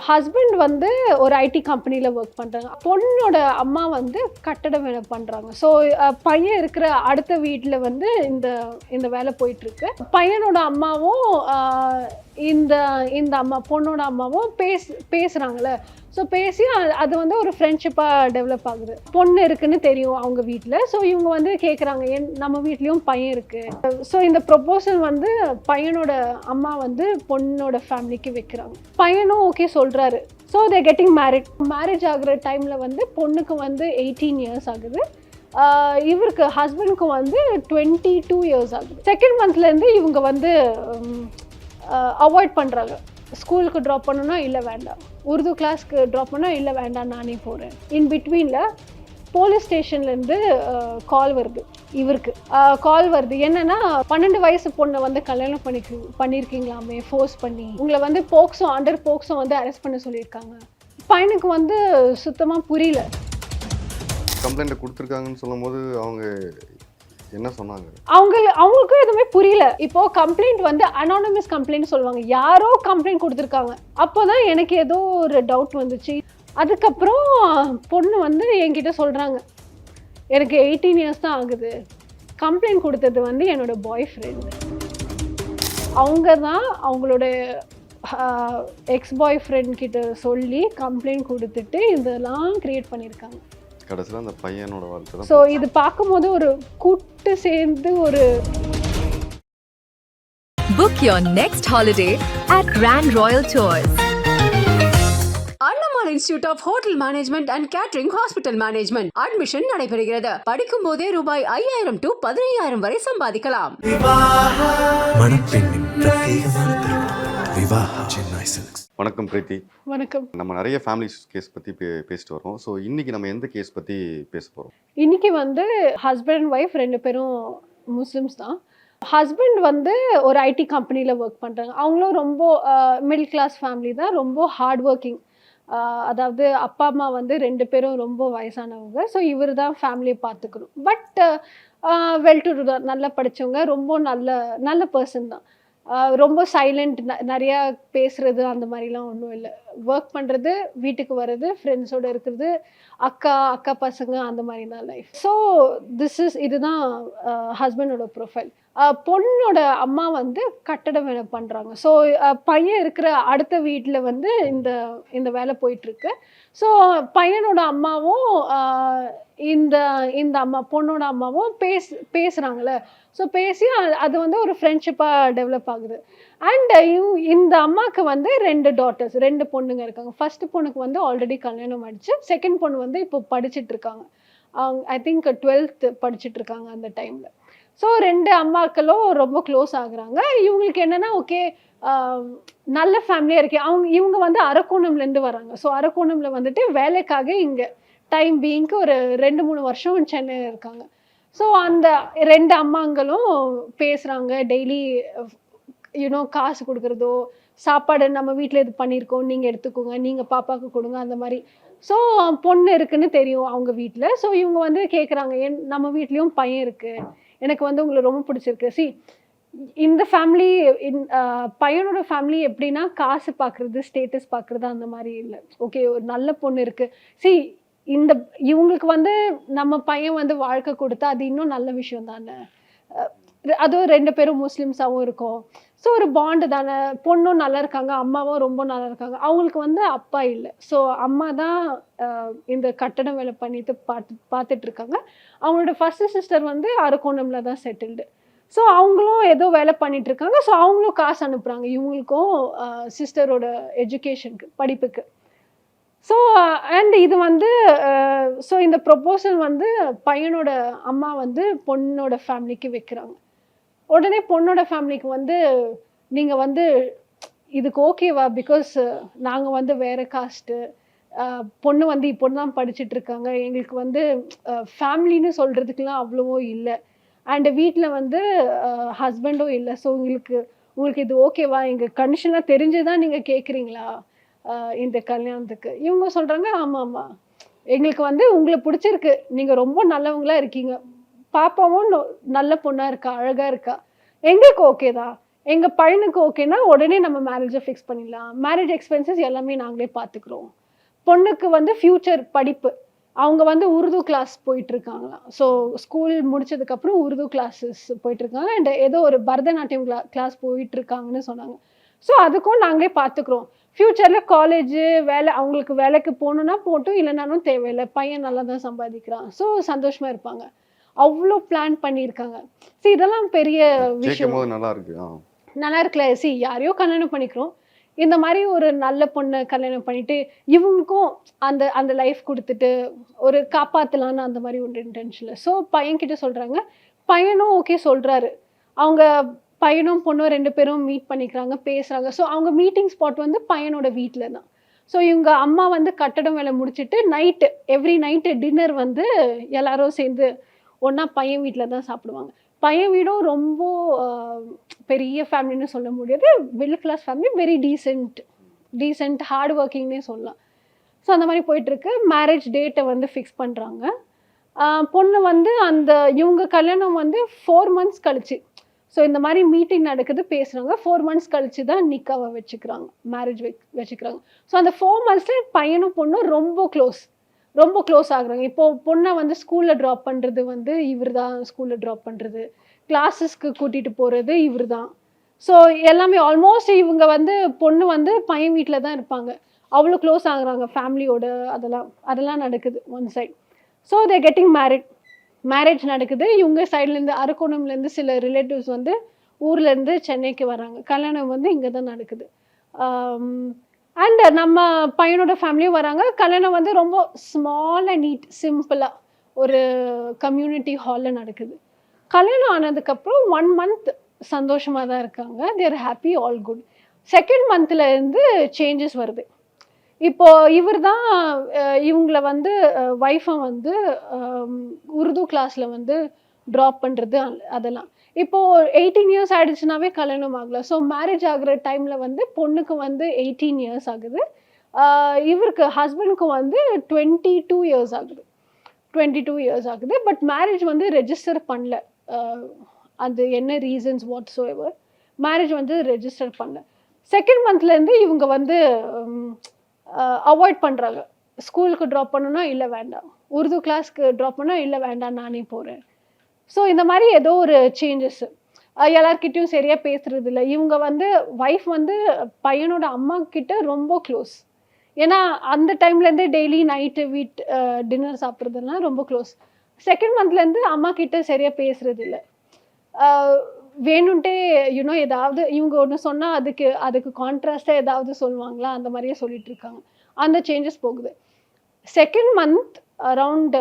Husband வந்து ஒரு ID கம்பெனியில் ஒர்க் பண்ணுறாங்க. பொண்ணோட அம்மா வந்து கட்டட வேலை பண்ணுறாங்க. ஸோ பையன் இருக்கிற அடுத்த வீட்டில் வந்து இந்த இந்த வேலை போயிட்டுருக்கு. பையனோட அம்மாவும் இந்த இந்த அம்மா பொண்ணோட அம்மாவும் பேசுகிறாங்களே. ஸோ பேசி அது வந்து ஒரு ஃப்ரெண்ட்ஷிப்பாக டெவலப் ஆகுது. பொண்ணு இருக்குன்னு தெரியும் அவங்க வீட்டில். ஸோ இவங்க வந்து கேட்குறாங்க, நம்ம வீட்லேயும் பையன் இருக்குது. ஸோ இந்த ப்ரொப்போசல் வந்து பையனோட அம்மா வந்து பொண்ணோட ஃபேமிலிக்கு வைக்கிறாங்க. பையனும் ஓகே சொல்கிறாரு. ஸோ தே கெட்டிங் மேரேஜ் ஆகுற டைமில் வந்து பொண்ணுக்கு வந்து 18 இயர்ஸ் ஆகுது. இவருக்கு ஹஸ்பண்டுக்கு வந்து 22 இயர்ஸ் ஆகுது. செகண்ட் மந்த்லேருந்து இவங்க வந்து அவாய்ட் பண்ணுறாங்க. ஸ்கூலுக்கு ட்ராப் பண்ணணும்னா இல்லை வேண்டாம், உருது கிளாஸ்க்கு ட்ராப் பண்ணால் இல்லை வேண்டாம் நானே போகிறேன். இன் பிட்வீனில் போலீஸ் ஸ்டேஷன்லேருந்து கால் வருது. இவருக்கு கால் வருது என்னென்னா, 12 வயசு பொண்ணை வந்து கல்யாணம் பண்ணியிருக்கீங்களாமே ஃபோர்ஸ் பண்ணி, உங்களை வந்து அண்டர் போக்ஸோ வந்து அரெஸ்ட் பண்ண சொல்லியிருக்காங்க. பையனுக்கு வந்து சுத்தமாக புரியல. கம்ப்ளைண்ட் கொடுத்துருக்காங்கன்னு சொல்லும் போது அவங்க என்ன சொன்னாங்க? அவங்களுக்கும் எதுவுமே புரியல. இப்போ கம்ப்ளைண்ட் வந்து அனானிமஸ் கம்ப்ளைண்ட் சொல்லுவாங்க, யாரோ கம்ப்ளைண்ட் கொடுத்துருக்காங்க. அப்போதான் எனக்கு ஏதோ ஒரு டவுட் வந்துச்சு. அதுக்கப்புறம் பொண்ணு வந்து என்கிட்ட சொல்கிறாங்க, எனக்கு 18 இயர்ஸ் தான் ஆகுது, கம்ப்ளைண்ட் கொடுத்தது வந்து என்னோட பாய் ஃப்ரெண்டு. அவங்க தான் அவங்களோட எக்ஸ் பாய் ஃப்ரெண்ட் கிட்ட சொல்லி கம்ப்ளைண்ட் கொடுத்துட்டு இதெல்லாம் கிரியேட் பண்ணியிருக்காங்க. கடைசியில் அந்த பையனோட வாழ்க்கை தான். ஸோ இது பார்க்கும்போது ஒரு கூட்டு சேர்ந்து ஒரு Book your next holiday at Grand Royal Tours. Annamal institute of hotel management and catering hospital management admission நடைபெறுகிறது. படிக்கும் போதே ரூபாய் 5000 to 15000 வரை சம்பாதிக்கலாம். வணக்கம் பிரீத்தி. வணக்கம். நம்ம நிறைய ஃபேமிலி கேஸ் பற்றி பேசிட்டு வரோம். ஸோ இன்னைக்கு நம்ம எந்த கேஸ் பற்றி பேச போகிறோம்? இன்னைக்கு வந்து ஹஸ்பண்ட் அண்ட் ஒய்ஃப் 2 பேரும் முஸ்லிம்ஸ் தான். ஹஸ்பண்ட் வந்து ஒரு ஐடி கம்பெனியில் ஒர்க் பண்ணுறாங்க. அவங்களும் ரொம்ப மிடில் கிளாஸ் ஃபேமிலி தான், ரொம்ப ஹார்ட் ஒர்க்கிங். அதாவது அப்பா அம்மா வந்து 2 பேரும் ரொம்ப வயசானவங்க. ஸோ இவர் தான் ஃபேமிலியை பார்த்துக்கணும். பட் வெல் டு டூ தான், நல்லா படித்தவங்க, ரொம்ப நல்ல பர்சன் தான். ரொம்ப சைலண்ட், நிறையா பேசுகிறது அந்த மாதிரிலாம் ஒன்றும் இல்லை. ஒர்க் பண்ணுறது, வீட்டுக்கு வர்றது, ஃப்ரெண்ட்ஸோடு இருக்கிறது, அக்கா பசங்க, அந்த மாதிரி தான் லைஃப். ஸோ இதுதான் ஹஸ்பண்டோட ப்ரொஃபைல். பொண்ணோட அம்மா வந்து கட்டட வேலை பண்ணுறாங்க. ஸோ பையன் இருக்கிற அடுத்த வீட்டில் வந்து இந்த வேலை போயிட்டுருக்கு. ஸோ பையனோட அம்மாவும் இந்த அம்மா பொண்ணோட அம்மாவும் பேசுகிறாங்களே. ஸோ பேசி அது வந்து ஒரு ஃப்ரெண்ட்ஷிப்பாக டெவலப் ஆகுது. அண்ட் இந்த அம்மாவுக்கு வந்து 2 டாட்டர்ஸ், 2 பொண்ணுங்க இருக்காங்க. ஃபர்ஸ்ட் பொண்ணுக்கு வந்து ஆல்ரெடி கல்யாணம் ஆயிடுச்சு. செகண்ட் பொண்ணு வந்து இப்போ படிச்சுட்டு இருக்காங்க. ஐ திங்க் 12th படிச்சுட்டு இருக்காங்க அந்த டைமில். ஸோ 2 அம்மாக்களும் ரொம்ப க்ளோஸ் ஆகுறாங்க. இவங்களுக்கு என்னென்னா, ஓகே நல்ல ஃபேமிலியாக இருக்கு. இவங்க வந்து அரக்கோணம்லேருந்து வராங்க. ஸோ அரக்கோணமில் வந்துட்டு வேலைக்காக இங்கே டைம் பீயிங்க்கு ஒரு 2-3 வருஷம் சென்னையில் இருக்காங்க. ஸோ அந்த 2 அம்மாங்களும் பேசுகிறாங்க. டெய்லி காசு கொடுக்குறதோ, சாப்பாடு நம்ம வீட்டில் இது பண்ணியிருக்கோம், நீங்கள் எடுத்துக்கோங்க, நீங்கள் பாப்பாவுக்கு கொடுங்க, அந்த மாதிரி. ஸோ பொண்ணு இருக்குன்னு தெரியும் அவங்க வீட்டில். ஸோ இவங்க வந்து கேட்குறாங்க, நம்ம வீட்லேயும் பையன் இருக்குது, எனக்கு வந்து உங்களை ரொம்ப பிடிச்சிருக்கு. இந்த ஃபேமிலி பையனோட ஃபேமிலி எப்படின்னா, காசு பார்க்குறது, ஸ்டேட்டஸ் பார்க்குறது அந்த மாதிரி இல்லை. ஓகே, ஒரு நல்ல பொண்ணு இருக்குது. இவங்களுக்கு வந்து நம்ம பையன் வந்து வாழ்க்கை கொடுத்தா அது இன்னும் நல்ல விஷயம் தானே. அதுவும் 2 பேரும் முஸ்லிம்ஸாகவும் இருக்கும். ஸோ ஒரு பாண்டு தானே. பொண்ணும் நல்லா இருக்காங்க, அம்மாவும் ரொம்ப நல்லா இருக்காங்க. அவங்களுக்கு வந்து அப்பா இல்லை. ஸோ அம்மா தான் இந்த கட்டட வேலை பண்ணிட்டு பார்த்துட்டு இருக்காங்க. அவங்களோட ஃபர்ஸ்ட் சிஸ்டர் வந்து அரக்கோணம்ல தான் செட்டில்டு. ஸோ அவங்களும் ஏதோ வேலை பண்ணிட்டு இருக்காங்க. ஸோ அவங்களும் காசு அனுப்புகிறாங்க இவங்களுக்கும் சிஸ்டரோட எஜுகேஷனுக்கு, படிப்புக்கு. ஸோ அண்ட் இது வந்து ஸோ இந்த ப்ரொப்போசல் வந்து பையனோட அம்மா வந்து பொண்ணோட ஃபேமிலிக்கு வைக்கிறாங்க. உடனே பொண்ணோட ஃபேமிலிக்கு வந்து, நீங்கள் வந்து இதுக்கு ஓகேவா, பிகாஸ் நாங்கள் வந்து வேறு காஸ்ட்டு, பொண்ணு வந்து இப்போ தான் படிச்சுட்டு இருக்காங்க, எங்களுக்கு வந்து ஃபேமிலின்னு சொல்கிறதுக்கெலாம் அவ்வளவோ இல்லை, அண்டு வீட்டில் வந்து ஹஸ்பண்டும் இல்லை. ஸோ உங்களுக்கு இது ஓகேவா, எங்கள் கண்டிஷன்லாம் தெரிஞ்சு தான் நீங்கள் கேட்குறீங்களா இந்த கல்யாணத்துக்கு? இவங்க சொல்கிறாங்க, ஆமாம்மா, எங்களுக்கு வந்து உங்களை பிடிச்சிருக்கு, நீங்கள் ரொம்ப நல்லவங்களாக இருக்கீங்க, பாப்பாவும் நல்ல பொண்ணாக இருக்கா, அழகாக இருக்கா, எங்களுக்கு ஓகே தான், எங்கள் பையனுக்கு ஓகேன்னா உடனே நம்ம மேரேஜை ஃபிக்ஸ் பண்ணிடலாம். மேரேஜ் எக்ஸ்பென்சஸ் எல்லாமே நாங்களே பார்த்துக்குறோம். பொண்ணுக்கு வந்து ஃப்யூச்சர் படிப்பு. அவங்க வந்து உருது கிளாஸ் போயிட்டுருக்காங்களாம். ஸோ ஸ்கூல் முடிச்சதுக்கப்புறம் உருது கிளாஸஸ் போயிட்டுருக்காங்க. அண்ட் ஏதோ ஒரு பரதநாட்டியம் கிளாஸ் போயிட்டுருக்காங்கன்னு சொன்னாங்க. ஸோ அதுக்கும் நாங்களே பார்த்துக்குறோம். ஃப்யூச்சரில் காலேஜு வேலை அவங்களுக்கு வேலைக்கு போகணுன்னா போட்டும், இல்லைனாலும் தேவையில்லை. பையன் நல்லா தான் சம்பாதிக்கிறான். ஸோ சந்தோஷமாக இருப்பாங்க. அவ்வளோ பிளான் பண்ணியிருக்காங்க. ஸோ இதெல்லாம் பெரிய விஷயம். கேட்கும்போது நல்லா இருக்கு. நல்லா இருக்குல்ல. யாரையோ கல்யாணம் பண்ணிக்கிறோம். இந்த மாதிரி ஒரு நல்ல பொண்ணை கல்யாணம் பண்ணிட்டு இவங்களுக்கும் அந்த அந்த லைஃப் கொடுத்துட்டு ஒரு காப்பாற்றலான்னு அந்த மாதிரி ஒரு இன்டென்ஷனில். ஸோ பையன்கிட்ட சொல்கிறாங்க. பையனும் ஓகே சொல்கிறாரு. அவங்க பையனும் பொண்ணும் 2 பேரும் மீட் பண்ணிக்கிறாங்க, பேசுகிறாங்க. ஸோ அவங்க மீட்டிங் ஸ்பாட் வந்து பையனோட வீட்டில் தான். ஸோ இவங்க அம்மா வந்து கட்டடம் வேலை முடிச்சுட்டு நைட்டு எவ்ரி நைட்டு டின்னர் வந்து எல்லாரும் சேர்ந்து ஒன்றா பையன் வீட்டில் தான் சாப்பிடுவாங்க. பையன் வீடும் ரொம்ப பெரிய ஃபேமிலின்னு சொல்ல முடியாது. Middle class family, very decent hard ஒர்க்கிங்னே சொல்லலாம். ஸோ அந்த மாதிரி போயிட்டுருக்கு. மேரேஜ் டேட்டை வந்து ஃபிக்ஸ் பண்ணுறாங்க. பொண்ணு வந்து அந்த இவங்க கல்யாணம் வந்து 4 months கழிச்சு. ஸோ இந்த மாதிரி மீட்டிங் நடக்குது, பேசுகிறாங்க. 4 months கழிச்சு தான் நிக்காவை வச்சுக்கிறாங்க, மேரேஜ் வச்சுக்கிறாங்க. ஸோ அந்த 4 monthsல பையனும் பொண்ணும் ரொம்ப க்ளோஸ் ஆகுறாங்க. இப்போது பொண்ணை வந்து ஸ்கூலில் ட்ராப் பண்ணுறது வந்து இவர் தான், ஸ்கூலில் ட்ராப் பண்ணுறது, கிளாஸஸ்க்கு கூட்டிகிட்டு போகிறது இவர் தான். ஸோ எல்லாமே ஆல்மோஸ்ட் இவங்க வந்து பொண்ணு வந்து பையன் வீட்டில் தான் இருப்பாங்க. அவ்வளோ க்ளோஸ் ஆகுறாங்க ஃபேமிலியோட. அதெல்லாம் நடக்குது one side. So they getting marriage நடக்குது. இவங்க சைட்லேருந்து அரக்கோணம்லேருந்து சில ரிலேட்டிவ்ஸ் வந்து ஊர்லேருந்து சென்னைக்கு வராங்க. கல்யாணம் வந்து இங்கே தான் நடக்குது. அண்ட் நம்ம பையனோட ஃபேமிலியும் வராங்க. கல்யாணம் வந்து ரொம்ப ஸ்மால் அண்ட் நீட் சிம்பிளாக ஒரு கம்யூனிட்டி ஹாலில் நடக்குது. கல்யாணம் ஆனதுக்கப்புறம் 1 month சந்தோஷமாக தான் இருக்காங்க. They're happy, all good. 2nd monthலேருந்து சேஞ்சஸ் வருது. இப்போது இவர் தான் இவங்கள வந்து ஒய்ஃபை வந்து உருது கிளாஸில் வந்து ட்ராப் பண்ணுறது அதெல்லாம். இப்போது 18 years ஆகிடுச்சுனாவே கல்யாணம் ஆகலை. ஸோ மேரேஜ் ஆகிற டைமில் வந்து பொண்ணுக்கு வந்து 18 years ஆகுது. இவருக்கு ஹஸ்பண்டுக்கு வந்து 22 years ஆகுது. 22 years ஆகுது. பட் மேரேஜ் வந்து ரெஜிஸ்டர் பண்ணல. அது என்ன ரீசன்ஸ் வாட்ஸ் எவர் மேரேஜ் வந்து ரெஜிஸ்டர் பண்ணல. 2nd monthலேருந்து இவங்க வந்து அவாய்ட் பண்ணுறாங்க. ஸ்கூலுக்கு ட்ராப் பண்ணணும்னா இல்லை வேண்டாம், உருது கிளாஸ்க்கு ட்ராப் பண்ணால் இல்லை வேண்டாம் நானே போகிறேன். ஸோ இந்த மாதிரி ஏதோ ஒரு சேஞ்சஸ்ஸு. எல்லார்கிட்டையும் சரியாக பேசுறது இல்லை. இவங்க வந்து ஒய்ஃப் வந்து பையனோட அம்மா கிட்ட ரொம்ப க்ளோஸ். ஏன்னா அந்த டைம்லேருந்து டெய்லி நைட்டு டின்னர் சாப்பிட்றதுலாம் ரொம்ப க்ளோஸ். 2nd monthலேருந்து அம்மா கிட்ட சரியாக பேசுறது இல்லை. வேணுன்ட்டே ஏதாவது இவங்க ஒன்று சொன்னால் அதுக்கு கான்ட்ராஸ்டாக ஏதாவது சொல்லுவாங்களா, அந்த மாதிரியே சொல்லிட்டு இருக்காங்க. அந்த சேஞ்சஸ் போகுது. 2nd month around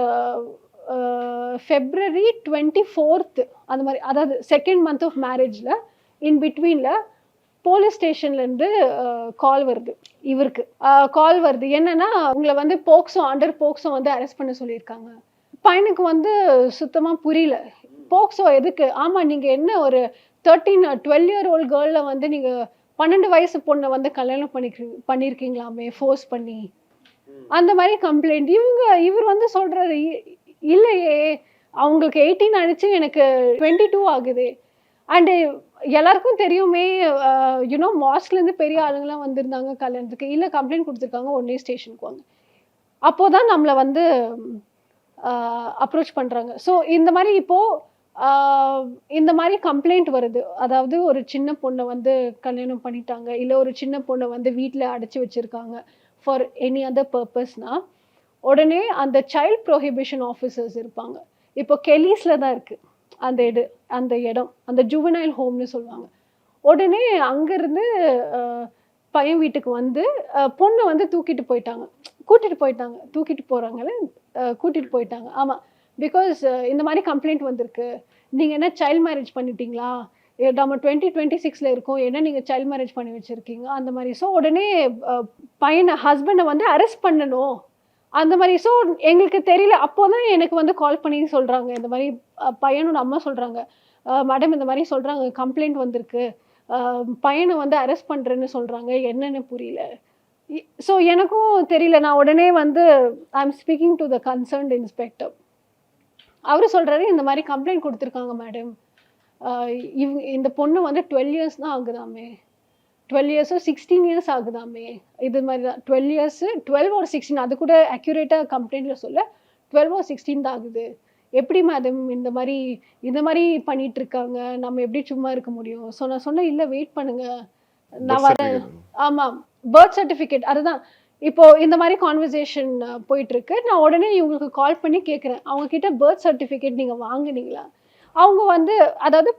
February 24th அந்த மாதிரி, அதாவது 2nd month ஆஃப் மேரேஜில் இன் பிட்வீனில் போலீஸ் ஸ்டேஷன்லேருந்து கால் வருது. இவருக்கு கால் வருது. என்னென்னா உங்களை வந்து அண்டர் போக்சோ வந்து அரெஸ்ட் பண்ண சொல்லியிருக்காங்க. பையனுக்கு வந்து சுத்தமாக புரியல. போக்சோ எதுக்கு? ஆமாம், நீங்கள் என்ன ஒரு 12 year old கேர்ளில் வந்து நீங்கள் 12 வயசு பொண்ணை வந்து கல்யாணம் பண்ணியிருக்கீங்களாமே ஃபோர்ஸ் பண்ணி, அந்த மாதிரி கம்ப்ளைண்ட். இவர் வந்து சொல்கிறாரு, இல்லையே அவங்களுக்கு 18 ஆகிடுச்சு, எனக்கு 22 ஆகுது. அண்டு எல்லாருக்கும் தெரியுமே, மாஸ்க்லேருந்து பெரிய ஆளுங்களாம் வந்திருந்தாங்க கல்யாணத்துக்கு. இல்லை கம்ப்ளைண்ட் கொடுத்துருக்காங்க, உடனே ஸ்டேஷனுக்கு வாங்க. அப்போது தான் நம்மளை வந்து அப்ரோச் பண்ணுறாங்க. ஸோ இந்த மாதிரி இப்போது இந்த மாதிரி கம்ப்ளைண்ட் வருது. அதாவது ஒரு சின்ன பொண்ணை வந்து கல்யாணம் பண்ணிட்டாங்க, இல்லை ஒரு சின்ன பொண்ணை வந்து வீட்டில் அடைச்சி வச்சுருக்காங்க ஃபார் எனி அதர் பர்பஸ்னால் உடனே அந்த சைல்ட் ப்ரொஹிபிஷன் ஆஃபீஸர்ஸ் இருப்பாங்க. இப்போ கெலிஸில் தான் இருக்குது அந்த இடம், அந்த ஜுவனைல் ஹோம்னு சொல்லுவாங்க. உடனே அங்கேருந்து பையன் வீட்டுக்கு வந்து பொண்ணை வந்து கூட்டிகிட்டு போயிட்டாங்க. ஆமாம், பிகாஸ் இந்த மாதிரி கம்ப்ளைண்ட் வந்திருக்கு, நீங்கள் என்ன சைல்ட் மேரேஜ் பண்ணிட்டீங்களா, நம்ம 2026 இருக்கோம், என்ன நீங்கள் சைல்ட் மேரேஜ் பண்ணி வச்சுருக்கீங்க, அந்த மாதிரி. ஸோ உடனே ஹஸ்பண்டை வந்து அரெஸ்ட் பண்ணணும் அந்த மாதிரி. ஸோ எங்களுக்கு தெரியல. அப்போ தான் எனக்கு வந்து கால் பண்ணி சொல்கிறாங்க, இந்த மாதிரி பையனோட அம்மா சொல்கிறாங்க, மேடம் இந்த மாதிரி சொல்கிறாங்க, கம்ப்ளைண்ட் வந்திருக்கு, பையனை வந்து அரெஸ்ட் பண்ணுறேன்னு சொல்கிறாங்க, என்னென்னு புரியல. ஸோ எனக்கும் தெரியல. நான் உடனே வந்து I am speaking to the concerned inspector. அவர் சொல்கிறாரு, இந்த மாதிரி கம்ப்ளைண்ட் கொடுத்துருக்காங்க மேடம், இந்த பொண்ணு வந்து 12 இயர்ஸ் தான் ஆகுதாமே, 12 இயர்ஸோ 16 இயர்ஸ் ஆகுதாமே, இது மாதிரி தான் 12 இயர்ஸ், 12 ஒரு 16, அது கூட அக்யூரேட்டாக கம்ப்ளைண்ட்டில் சொல்ல 12 ஒரு 16 தான் ஆகுது. எப்படி மேடம் இந்த மாதிரி பண்ணிட்டு இருக்காங்க, நம்ம எப்படி சும்மா இருக்க முடியும்? நான் சொன்னேன், இல்லை வெயிட் பண்ணுங்க, நான் பர்த் வரேன். சர்டிஃபிகேட். ஆமாம், பர்த் சர்டிஃபிகேட் அதுதான். இப்போ இந்த மாதிரி கான்வர்சேஷன் போயிட்டு இருக்கு. நான் உடனே இவங்களுக்கு கால் பண்ணி கேட்குறேன், அவங்க கிட்ட பர்த் சர்டிஃபிகேட் நீங்கள் வாங்குனீங்களா? அவங்க வந்து அதாவது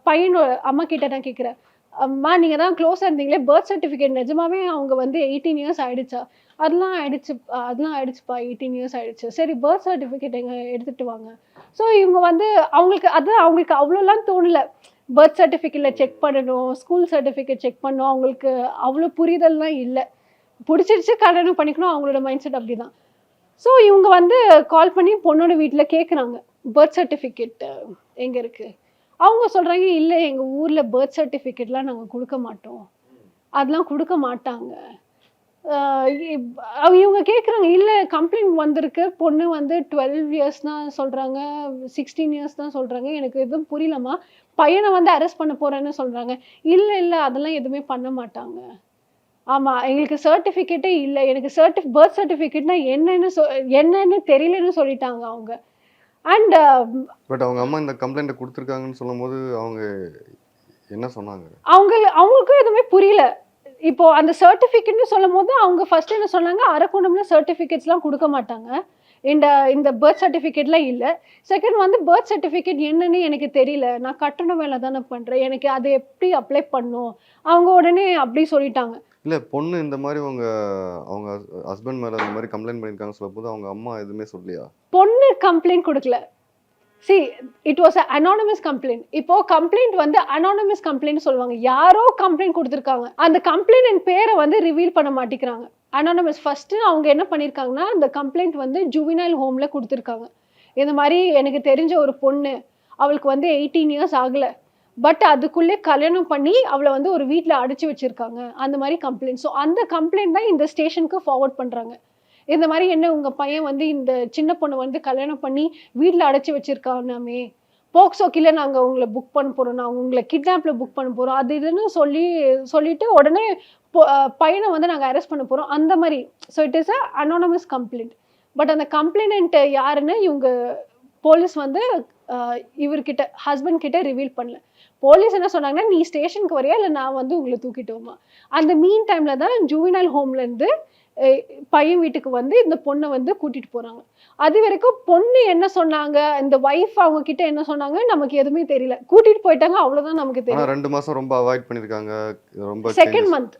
பையனோட அம்மா கிட்ட நான் கேட்குறேன், அம்மா நீங்கள் தான் க்ளோஸாக இருந்தீங்களே, பர்த் சர்டிஃபிகேட் நிஜமாவே அவங்க வந்து 18 இயர்ஸ் ஆயிடுச்சா? அதெல்லாம் ஆயிடுச்சுப்பா, 18 இயர்ஸ் ஆயிடுச்சு. சரி பர்த் சர்டிஃபிகேட் எடுத்துகிட்டு வாங்க. ஸோ இவங்க வந்து அவங்களுக்கு அவ்வளோலாம் தோணலை. பர்த் சர்டிஃபிகேட்டில் செக் பண்ணணும், ஸ்கூல் சர்டிஃபிகேட் செக் பண்ணணும், அவங்களுக்கு அவ்வளோ புரிதல்லாம் இல்லை. பிடிச்சிருச்சு கல்யாணம் பண்ணிக்கணும், அவங்களோட மைண்ட் செட் அப்படி தான். ஸோ இவங்க வந்து கால் பண்ணி பொண்ணோட வீட்டில் கேட்குறாங்க, பர்த் சர்டிஃபிகேட் எங்கே இருக்குது? அவங்க சொல்கிறாங்க, இல்லை எங்கள் ஊரில் பர்த் சர்டிஃபிகேட்லாம் நாங்கள் கொடுக்க மாட்டோம், அதெல்லாம் கொடுக்க மாட்டாங்க. இவங்க கேட்குறாங்க, இல்லை கம்ப்ளைண்ட் வந்திருக்கு, பொண்ணு வந்து 12 இயர்ஸ் தான் சொல்கிறாங்க, 16 இயர்ஸ் தான் சொல்கிறாங்க, எனக்கு எதுவும் புரியலம்மா, பையனை வந்து அரெஸ்ட் பண்ண போகிறேன்னு சொல்கிறாங்க. இல்லை அதெல்லாம் எதுவுமே பண்ண மாட்டாங்க. ஆமாம், எங்களுக்கு சர்டிஃபிகேட்டே இல்லை, எனக்கு பர்த் சர்டிஃபிகேட்னா என்னன்னு தெரியலன்னு சொல்லிட்டாங்க அவங்க. அண்ட் பட் அவங்க அம்மா இந்த கம்ப்ளைண்ட்டை கொடுத்துருக்காங்கன்னு சொல்லும்போது அவங்க என்ன சொன்னாங்க? அவங்களுக்கும் எதுவுமே புரியல. இப்போ அந்த சர்டிஃபிகேட்னு சொல்லும் போது அவங்க ஃபர்ஸ்ட் என்ன சொன்னாங்க, அரக்கோணம்ல சர்டிஃபிகேட்ஸ்லாம் கொடுக்க மாட்டாங்க, இந்த பர்த் சர்டிஃபிகேட்லாம் இல்லை. செகண்ட் வந்து பர்த் சர்டிஃபிகேட் என்னன்னு எனக்கு தெரியல, நான் கட்டண வேலை தானே பண்ணுறேன், எனக்கு அதை எப்படி அப்ளை பண்ணும், அவங்க உடனே அப்படி சொல்லிட்டாங்க. இல்லை பொண்ணு இந்த மாதிரி அவங்க ஹஸ்பண்ட் மேலே இந்த மாதிரி கம்ப்ளைண்ட் பண்ணியிருக்காங்க சொல்லும்போது அவங்க அம்மா எதுவுமே சொல்லலையா? பொண்ணு கம்ப்ளைண்ட் கொடுக்கல. See, it was an anonymous complaint. இப்போ கம்ப்ளைண்ட் வந்து anonymous complaint சொல்லுவாங்க, யாரோ கம்ப்ளைண்ட் கொடுத்துருக்காங்க, அந்த கம்ப்ளைண்ட் பேரை வந்து ரிவீல் பண்ண மாட்டேங்கிறாங்க. அனானமஸ் ஃபர்ஸ்ட் அவங்க என்ன பண்ணியிருக்காங்கன்னா, அந்த கம்ப்ளைண்ட் வந்து ஜுவினைல் ஹோம்ல கொடுத்துருக்காங்க. இந்த மாதிரி எனக்கு தெரிஞ்ச ஒரு பொண்ணு, அவளுக்கு வந்து 18 இயர்ஸ் ஆகலை, பட் அதுக்குள்ளே கல்யாணம் பண்ணி அவளை வந்து ஒரு வீட்டில் அடைச்சி வச்சிருக்காங்க, அந்த மாதிரி கம்ப்ளைண்ட். ஸோ அந்த கம்ப்ளைண்ட் தான் இந்த ஸ்டேஷனுக்கு ஃபார்வர்ட் பண்ணுறாங்க. இந்த மாதிரி என்ன உங்கள் பையன் வந்து இந்த சின்ன பொண்ணு வந்து கல்யாணம் பண்ணி வீட்டில் அடைச்சி வச்சிருக்கானாமே, போக்சோ கீழே நாங்கள் உங்களை புக் பண்ண போகிறோம், நாங்கள் உங்களை கிட்னாப்பில் புக் பண்ண போகிறோம், அது இதுன்னு சொல்லிட்டு உடனே பையனை வந்து நாங்கள் அரெஸ்ட் பண்ண போகிறோம், அந்த மாதிரி. So it is a anonymous complaint. But அந்த கம்ப்ளைண்ட் யாருன்னு இவங்க போலீஸ் வந்து இவர்கிட்ட ஹஸ்பண்ட் கிட்ட ரிவீல் பண்ணல. போலீஸ் என்ன சொன்னாங்கன்னா, நீ ஸ்டேஷனுக்கு வரையா இல்லை நான் வந்து உங்களை தூக்கிட்டோமா. அந்த மீன் டைமில் தான் ஜுவினைல் ஹோம்லேருந்து பையன் வீட்டுக்கு வந்து இந்த பொண்ணை வந்து கூட்டிட்டு போறாங்க. அது வரைக்கும் பொண்ணு என்ன சொன்னாங்க, இந்த வைஃப் அவங்க கிட்ட என்ன சொன்னாங்க நமக்கு எதுவுமே தெரியல. கூட்டிட்டு போயிட்டாங்க, அவ்வளவுதான் நமக்கு தெரியும். 2 மாசம் ரொம்ப அவாய்ட் பண்ணிருக்காங்க. ரொம்ப செகண்ட் மந்த்,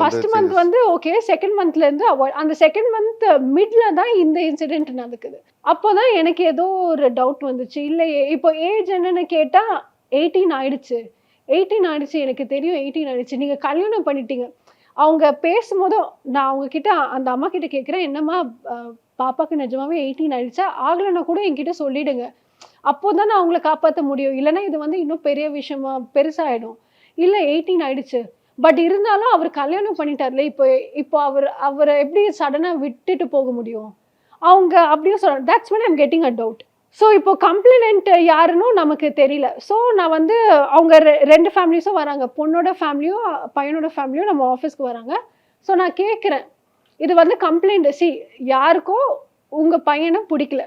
ஃபர்ஸ்ட் மந்த் வந்து ஓகே, செகண்ட் மந்த்ல இருந்து அந்த செகண்ட் மந்த் மிட்ல தான் இந்த இன்சிடென்ட் நடக்குது. அப்போதான் எனக்கு ஏதோ ஒரு டவுட் வந்துச்சு. இல்லை இப்போ ஏஜ் என்னன்னு கேட்டா 18 ஆயிடுச்சு, 18 ஆயிடுச்சு, எனக்கு தெரியும் 18 ஆயிடுச்சு, நீங்க கல்யாணம் பண்ணிட்டீங்க. அவங்க பேசும்போதும் நான் அவங்க கிட்ட அந்த அம்மா கிட்ட கேட்குறேன், என்னம்மா பாப்பாக்கு நிஜமாவே 18 ஆயிடுச்சா, ஆகலைன்னா கூட என்கிட்ட சொல்லிடுங்க, அப்போதான் நான் அவங்கள காப்பாற்ற முடியும், இல்லைன்னா இது வந்து இன்னும் பெரிய விஷயமா பெருசாகிடும். இல்லை 18 ஆயிடுச்சு, பட் இருந்தாலும் அவர் கல்யாணம் பண்ணிட்டார்ல, இப்போ அவரை எப்படி சடனாக விட்டுட்டு போக முடியும், அவங்க அப்படியும் சொல்கிறாங்க. That's when I'm getting a doubt. So இப்போ கம்ப்ளைண்ட் யாருன்னு நமக்கு தெரியல. ஸோ நான் வந்து அவங்க 2 ஃபேமிலிஸும் வராங்க, பொண்ணோட ஃபேமிலியும் பையனோட ஃபேமிலியும் நம்ம ஆஃபீஸ்க்கு வராங்க. ஸோ நான் கேட்குறேன், இது வந்து கம்ப்ளைண்ட் யாருக்கோ உங்கள் பையனை பிடிக்கல,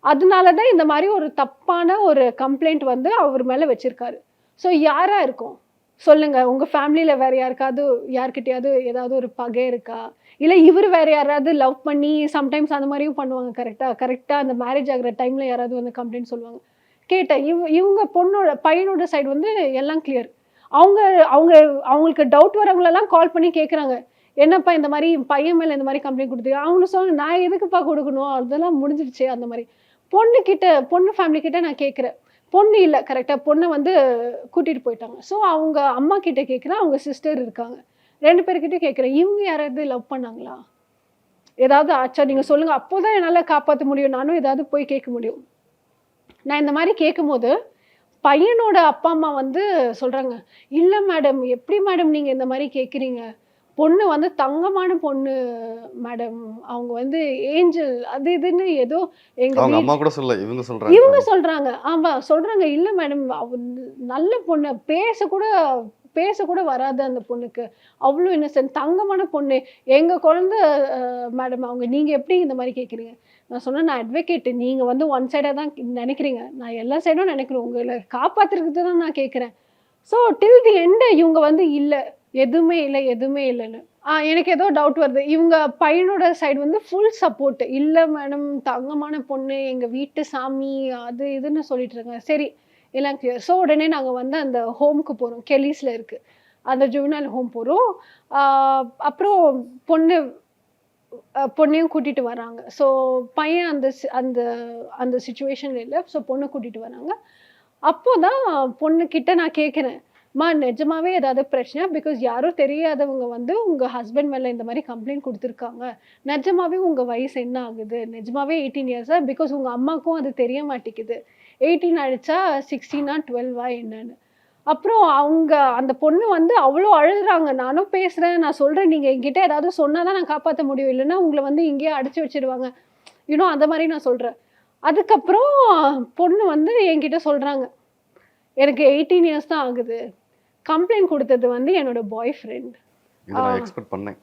அதனால தான் இந்த மாதிரி ஒரு தப்பான ஒரு கம்ப்ளைண்ட் வந்து அவர் மேலே வச்சுருக்காரு. ஸோ யாராக இருக்கும் சொல்லுங்க, உங்கள் ஃபேமிலியில் வேறு யார்கிட்டயாவது ஏதாவது ஒரு பகை இருக்கா, இல்லை இவர் வேறு யாராவது லவ் பண்ணி சம்டைம்ஸ் அந்த மாதிரியும் பண்ணுவாங்க. கரெக்டாக அந்த மேரேஜ் ஆகிற டைமில் யாராவது வந்து கம்ப்ளைண்ட் சொல்லுவாங்க. கேட்டேன், இவங்க பையனோட சைடு வந்து எல்லாம் கிளியர். அவங்களுக்கு டவுட் வரவங்களெல்லாம் கால் பண்ணி கேட்குறாங்க, என்னப்பா இந்த மாதிரி பையன் மேலே இந்த மாதிரி கம்ப்ளைண்ட் கொடுத்துருக்கேன். அவங்க சொல்லுங்க, நான் எதுக்குப்பா கொடுக்கணும், அதெல்லாம் முடிஞ்சிடுச்சு. அந்த மாதிரி பொண்ணு ஃபேமிலி கிட்ட நான் கேட்குறேன், பொண்ணு இல்லை, கரெக்டாக பொண்ணை வந்து கூட்டிகிட்டு போயிட்டாங்க. ஸோ அவங்க அம்மா கிட்ட கேட்குறேன், அவங்க சிஸ்டர் இருக்காங்க, 2 பேர்கிட்ட கேட்குறேன், இவங்க யாராவது லவ் பண்ணாங்களா, ஏதாவது ஆச்சா நீங்கள் சொல்லுங்கள், அப்போ தான் என்னால் காப்பாற்ற முடியும், நானும் ஏதாவது போய் கேட்க முடியும். நான் இந்த மாதிரி கேட்கும்போது பையனோட அப்பா அம்மா வந்து சொல்கிறாங்க, இல்லை மேடம், எப்படி மேடம் நீங்கள் இந்த மாதிரி கேட்குறீங்க, பொண்ணு வந்து தங்கமான பொண்ணு மேடம். அவங்க வந்து ஏஞ்சல் அது இதுன்னு ஏதோ எங்க அவங்க வீட் அம்மா கூட சொல்லல, இவங்க சொல்றாங்க. இவங்க சொல்றாங்க. ஆமா சொல்றாங்க. இல்ல மேடம் அவ நல்ல பொண்ணு. பேச கூட வராது அந்த பொண்ணுக்கு. அவ்ளோ இன்னசென்ட் தங்கமான பொண்ணு. எங்க குழந்தை மேடம் அவங்க நீங்க எப்படி இந்த மாரி கேட்குறீங்க? நான் சொன்னேன் நான் அட்வொகேட். நீங்க வந்து ஒன் சைடா தான் நினைக்கிறீங்க. நான் எல்லா சைடும் நினைக்கிறேன். உங்கள காப்பாத்துறதுக்கு தான் நான் கேட்கிறேன். ஸோ டில் தி எண்ட் இவங்க வந்து இல்ல. எதுவுமே இல்ல, எதுவுமே இல்லன்னு. எனக்கு ஏதோ டவுட் வருது. இவங்க பையனோட சைடு வந்து ஃபுல் சப்போர்ட். இல்ல மேடம் தங்கமான பொண்ணு, எங்க வீட்டு சாமி அது இதுன்னு சொல்லிட்டு இருக்காங்க. சரி எல்லாம் கிளியர். ஸோ உடனே நாங்க வந்து அந்த ஹோம்க்கு போறோம். கெலிஸ்ல இருக்கு. அந்த ஜுவனல் ஹோம் போறோம். ஆ அப்புறம் பொண்ணு பொண்ணையும் கூட்டிட்டு வராங்க. ஸோ பையன் அந்த அந்த சிச்சுவேஷன்ல இல்ல. ஸோ பொண்ண கூட்டிட்டு வராங்க. அப்போதான் பொண்ணுகிட்ட நான் கேட்கிறேன். "அம்மா நிஜமாவே ஏதாவது பிரச்சனையா? பிகாஸ் யாரோ தெரியாதவங்க வந்து உங்க ஹஸ்பண்ட் மேல இந்த மாரி கம்ப்ளைண்ட் குடுத்துருக்காங்க. நிஜமாவே உங்க வயசு என்ன ஆகுது? நிஜமாவே 18 இயர்ஸா? பிகாஸ் உங்க அம்மாக்கும் அது தெரிய மாட்டேங்குது. 18 ஆயிடுச்சா? 16ஆ? 12ஆ என்னன்னு?" அப்புறம் அந்த பொண்ணு வந்து அவ்ளோ அழுகுறாங்க. நானும் பேசுறேன். நான் சொல்றேன், "நீங்க என்கிட்ட ஏதாவது சொன்னா தான் நான் காப்பாத்த முடியும். இல்லன்னா உங்கள வந்து இங்கேயே அடைச்சு வச்சுருவாங்க." அந்த மாரி நான் சொல்றேன். அதுக்கப்புறம் பொண்ணு வந்து என்கிட்ட சொல்றாங்க. "எனக்கு 18 இயர்ஸ் தான் ஆகுது. கம்ப்ளைண்ட் குடுத்தது வந்து என்னோட பாய் ஃப்ரெண்ட்." இத நான் எக்ஸ்பெக்ட் பண்ணேன்.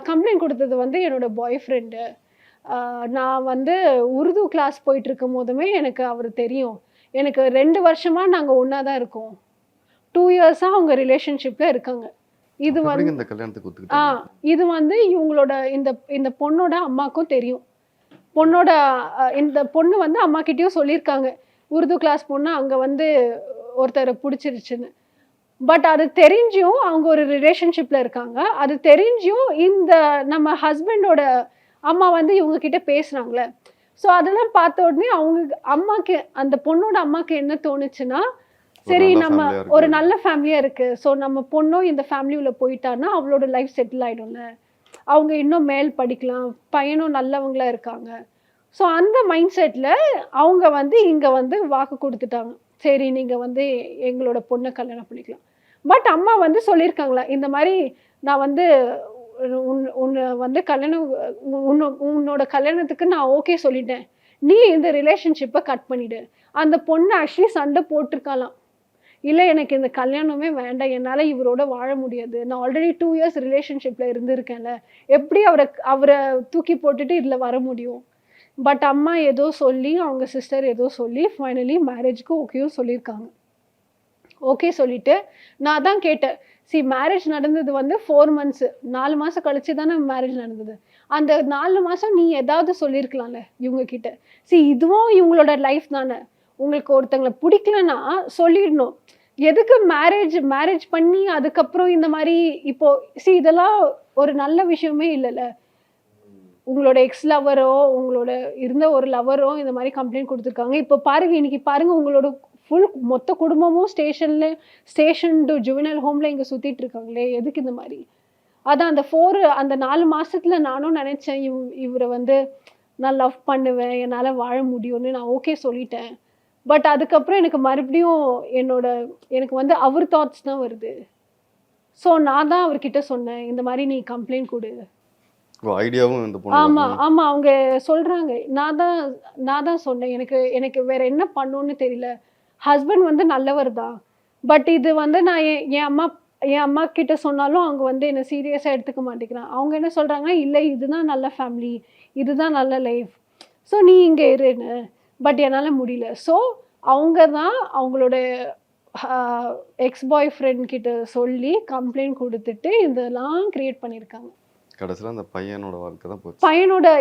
கம்ப்ளைண்ட் குடுத்தது வந்து என்னோட பாய் ஃப்ரெண்டு. நான் வந்து உருது கிளாஸ் போயிட்டுருக்கும்போதுமே எனக்கு அவர தெரியும். எனக்கு 2 வருஷமா நாங்க ஒண்ணா தான் இருக்கோம். 2 இயர்ஸா அவங்க ரிலேஷன்ஷிப்ல இருக்காங்க. இது அப்புறம் வந்து எப்படிங்க இந்த கல்யாணத்துக்கு ஆ ஒத்துக்கிட்டாங்க? இது வந்து இவங்களோட இந்த பொண்ணோட அம்மாக்கும் தெரியும். பொண்ணோட இந்த பொண்ணு வந்து அம்மாகிட்டயும் சொல்லியிருக்காங்க. உருது கிளாஸ் பொண்ணு அங்க வந்து ஒருத்தர புடிச்சிருச்சுன்னு. பட் அது தெரிஞ்சும் அவங்க ஒரு ரிலேஷன்ஷிப்ல இருக்காங்க. அது தெரிஞ்சும் நம்ம ஹஸ்பண்டோட அம்மா வந்து இவங்க கிட்ட பேசுறாங்கல்ல. ஸோ அதெல்லாம் பார்த்த உடனே அம்மாக்கு அந்த பொண்ணோட அம்மாக்கு என்ன தோணுச்சுன்னா, ஒரு சரி நல்ல நம்ம ஃபேமிலியா ஒரு இருக்கு. நல்ல ஃபேமிலியா இருக்கு. ஸோ நம்ம பொண்ணும் இந்த ஃபேமிலி உள்ள போயிட்டான்னா, அவளோட லைஃப் செட்டில் ஆயிடும்ல. அவங்க இன்னும் மேல் படிக்கலாம். பையனும் நல்லவங்களா இருக்காங்க. ஸோ அந்த மைண்ட் செட்ல அவங்க வந்து இங்க வந்து வாக்கு குடுத்துட்டாங்க. சரி நீங்க வந்து எங்களோட பொண்ண கல்யாணம் பண்ணிக்கலாம். பட் அம்மா வந்து சொல்லியிருக்காங்களா, இந்த மாரி நான் வந்து உன்ன வந்து உன்னோட கல்யாணத்துக்கு நான் ஓகே சொல்லிட்டேன். நீ இந்த ரிலேஷன்ஷிப்ப கட் பண்ணிடு. அந்த பொண்ணு ஆக்சுவலி சண்டை போட்டுருக்காளாம். இல்ல எனக்கு இந்த கல்யாணமே வேண்டாம். என்னால இவரோட வாழ முடியாது. நான் ஆல்ரெடி 2 இயர்ஸ் ரிலேஷன்ஷிப்ல இருந்திருக்கேன்ல. எப்படி அவர தூக்கி போட்டுட்டு இதுல வர முடியும்? பட் அம்மா ஏதோ சொல்லி, அவங்க சிஸ்டர் ஏதோ சொல்லி ஃபைனலி மேரேஜ்க்கு ஓகேவும் சொல்லியிருக்காங்க. ஓகே சொல்லிட்டு, நான் தான் கேட்டேன். மேரேஜ் நடந்தது வந்து 4 மந்த்ஸ். 4 மாசம் கழிச்சு தானே மேரேஜ் நடந்தது. அந்த 4 மாசம் நீ ஏதாவது சொல்லியிருக்கலாம்ல இவங்க கிட்ட. இதுவும் இவங்களோட லைஃப் தானே. உங்களுக்கு ஒருத்தங்கள பிடிக்கலன்னா சொல்லிடணும். எதுக்கு மேரேஜ் பண்ணி அதுக்கப்புறம் இந்த மாரி இப்போ இதெல்லாம் ஒரு நல்ல விஷயமே இல்லல்ல. உங்களோட எக்ஸ் லவ்வரோ, உங்களோட இருந்த ஒரு லவ்வரோ இந்த மாரி கம்ப்ளைண்ட் குடுத்துருக்காங்க. இப்போ பாருங்க, இன்னைக்கு பாருங்க உங்களோட மொத்த குடும்பமும் ஸ்டேஷன் டூ ஜுவனல் ஹோம்ல இங்க சுத்திட்டு இருக்காங்களே. எதுக்கு இந்த மாரி? அதான் அந்த 4 மாசத்துல நானும் நெனச்சேன், இவர வந்து நான் லவ் பண்ணுவேன். என்னால வாழ முடியும்னு நான் ஓகே சொல்லிட்டேன். பட் அதுக்கப்புறம் எனக்கு மறுபடியும் எனக்கு வந்து அவர் தாட்ஸ் தான் வருது. ஸோ நான் தான் அவர்கிட்ட சொன்னேன். இந்த மாரி நீ கம்ப்ளைண்ட் குடு. ஐடியாவும் இந்த பொண்ணு ஆமா, தான். ஆமா. அவங்க சொல்றாங்க. நான் தான் சொன்னேன். எனக்கு வேற என்ன பண்ணணும்னு தெரியல. ஹஸ்பண்ட் வந்து நல்லவர் தான். பட் இது வந்து நான் என் அம்மா கிட்ட சொன்னாலும் அவங்க வந்து என்ன சீரியஸா எடுத்துக்க மாட்டேங்கிறாங்க. அவங்க என்ன சொல்றாங்கன்னா, "இல்ல இதுதான் நல்ல ஃபேமிலி. இதுதான் நல்ல லைஃப். ஸோ நீ இங்க இருன்னு." பட் என்னால முடியல. ஸோ அவங்க தான் அவங்களோட அ எக்ஸ் பாய் ஃப்ரெண்ட் கிட்ட சொல்லி கம்ப்ளைண்ட் குடுத்துட்டு இதெல்லாம் கிரியேட் பண்ணியிருக்காங்க. கடைசியில அந்த பையனோட வாழ்க்கை தான் போச்சு.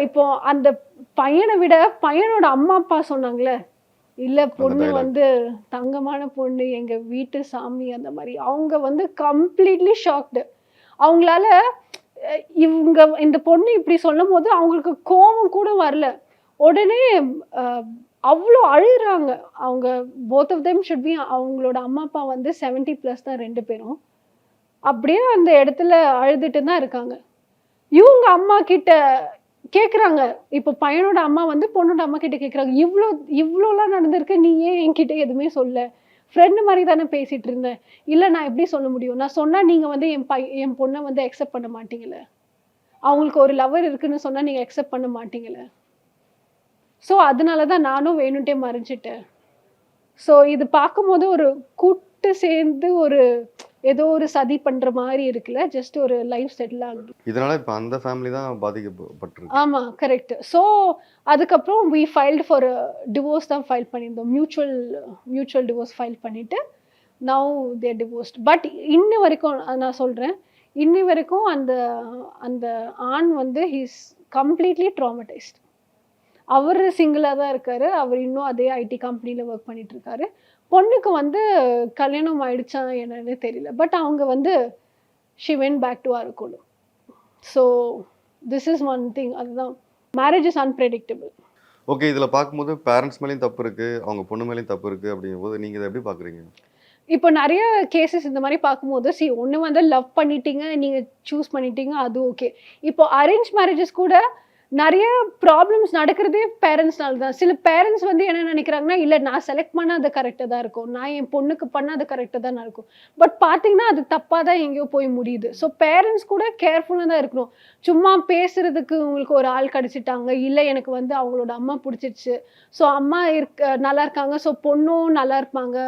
இப்போ அந்த பையன விட பையனோட அம்மா, அப்பா சொன்னாங்கல்ல, "இல்ல பொண்ணு டயலாக். வந்து தங்கமான பொண்ணு, எங்க வீட்டு சாமி." அந்த மாரி. அவங்க வந்து கம்ப்ளீட்லி ஷாக்டு. அவங்களால இந்த பொண்ணு இப்படி சொல்லும்போது அவங்களுக்கு கோவம் கூட வரல. உடனே அ அவ்ளோ அழுகுறாங்க. அவங்க both of them should be அவங்களோட அம்மா, அப்பா வந்து 70 பிளஸ் தான் 2 பேரும். அப்படியே அந்த இடத்துல அழுதுட்டு தான் இருக்காங்க. இவங்க அம்மா கிட்ட கேட்குறாங்க. இப்போ பையனோட அம்மா வந்து பொண்ணோட அம்மா கிட்ட கேட்குறாங்க. இவ்ளோலாம் நடந்திருக்கு. நீ ஏன் என்கிட்ட எதுவுமே சொல்லல? ஃப்ரெண்டு மாதிரி தானே பேசிட்டு இருந்தேன். இல்லை நான் எப்படி சொல்ல முடியும்? நான் சொன்னா நீங்க வந்து என் பொண்ணை வந்து அக்செப்ட் பண்ண மாட்டீங்களே. அவங்களுக்கு ஒரு லவர் இருக்குன்னு சொன்னா நீங்க அக்செப்ட் பண்ண மாட்டீங்களே. ஸோ அதனால தான் நானும் வேணும்ட்டே மறைஞ்சிட்டேன். ஸோ இது பார்க்கும்போது ஒரு கூட்டு சேர்ந்து ஒரு ஏதோ ஒரு சதி பண்ற மாதிரி இருக்குல்ல. ஜஸ்ட் ஒரு லைஃப் செட்டில் ஆகுது. இதனால இப்போ அந்த ஃபேமிலி தான் பாதிக்கப்பட்டிருக்கு. ஆமா கரெக்ட். ஸோ அதுக்கப்புறம் வி ஃபைல்டு ஃபார் டிவோர்ஸ் தான் ஃபைல் பண்ணியிருந்தோம். மியூச்சுவல் டிவோர்ஸ் ஃபைல் பண்ணிட்டு நவ் தேர் டிவோர்ஸ்ட். பட் இன்னி வரைக்கும் நான் சொல்றேன், இன்னி வரைக்கும் அந்த அந்த ஆண் வந்து ஹீஸ் கம்ப்ளீட்லி ட்ராமடைஸ்ட். அவர் சிங்கிளாக தான் இருக்காரு. அவர் இன்னும் அதே ஐடி கம்பெனியில் ஒர்க் பண்ணிட்டு இருக்காரு. பொண்ணுக்கு வந்து கல்யாணம் ஆயிடுச்சா என்னன்னு தெரியல. பட் அவங்க வந்து she went back to Arakkonam. So this is one thing. அதுதான் மேரேஜ் இஸ் அன்பிரெடிக்டபிள். ஓகே, இதில் பார்க்கும்போது பேரண்ட்ஸ் மேலேயும் தப்பு இருக்குது, அவங்க பொண்ணு மேலேயும் தப்பு இருக்குது. அப்படிங்கும்போது நீங்கள் இதை எப்படி பார்க்குறீங்க? இப்போ நிறைய கேசஸ் இந்த மாதிரி பார்க்கும்போது ஒன்று வந்து லவ் பண்ணிட்டீங்க, நீங்கள் சூஸ் பண்ணிட்டீங்க, அது ஓகே. இப்போ அரேஞ்ச் மேரேஜஸ் கூட நிறைய ப்ராப்ளம்ஸ் நடக்கிறதே பேரண்ட்ஸ்னால தான். சில பேரண்ட்ஸ் வந்து என்ன நினைக்கிறாங்கன்னா, இல்லை நான் செலக்ட் பண்ணால் அது கரெக்டாக தான் இருக்கும், நான் என் பொண்ணுக்கு பண்ணால் அது கரெக்டாக தான் இருக்கும். பட் பார்த்தீங்கன்னா அது தப்பாக தான் எங்கேயோ போய் முடியுது. ஸோ பேரண்ட்ஸ் கூட கேர்ஃபுல்லாக தான் இருக்கணும். சும்மா பேசுறதுக்கு உங்களுக்கு ஒரு ஆள் கிடச்சிட்டாங்க, இல்லை எனக்கு வந்து அவங்களோட அம்மா பிடிச்சிருச்சு, ஸோ அம்மா நல்லா இருக்காங்க, ஸோ பொண்ணும் நல்லா இருப்பாங்க,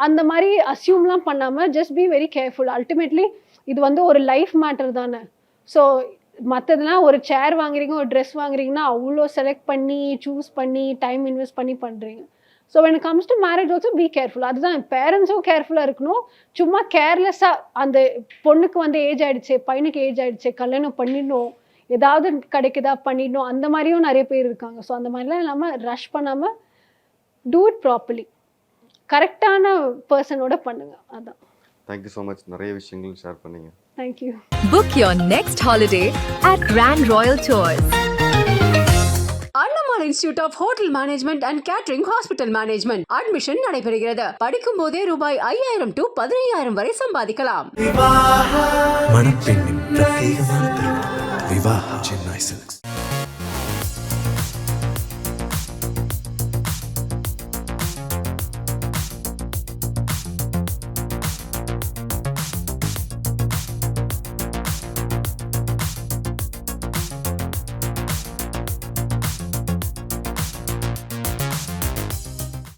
அந்த மாதிரி அசியூம்லாம் பண்ணாமல் just be very careful. Ultimately இது வந்து ஒரு லைஃப் மேட்டர் தானே. ஸோ மற்றதுலாம் ஒரு சேர் வாங்குறீங்க, ஒரு ட்ரெஸ் வாங்குறீங்கன்னா அவ்வளோ செலக்ட் பண்ணி சூஸ் பண்ணி டைம் இன்வெஸ்ட் பண்ணி பண்ணுறீங்க. So when it comes to marriage also be careful. அதுதான் பேரண்ட்ஸும் கேர்ஃபுல்லாக இருக்கணும். சும்மா கேர்லெஸ்ஸாக அந்த பொண்ணுக்கு வந்து ஏஜ் ஆகிடுச்சு, பையனுக்கு ஏஜ் ஆகிடுச்சு, கல்யாணம் பண்ணிடணும், ஏதாவது கிடைக்குதா பண்ணிடணும், அந்த மாதிரியும் நிறைய பேர் இருக்காங்க. ஸோ அந்த மாதிரிலாம் இல்லாமல் ரஷ் பண்ணாமல் டூ இட் ப்ராப்பர்லி, கரெக்டான பர்சனோட பண்ணுங்க. அதான். தேங்க்யூ ஸோ மச், நிறைய விஷயங்கள் ஷேர் பண்ணீங்க. Thank you. Book your next holiday at Grand Royal Tours. Annamal institute of hotel management and catering hospital management admission நடைபெறுகிறது. படிக்கும் போதே ரூபாய் 5000 to 15000 வரை சம்பாதிக்கலாம். மணப்பெண்ணின் பிரத்யேகமான திருமணம் விவாஹா சென்னை சில்க்ஸ்.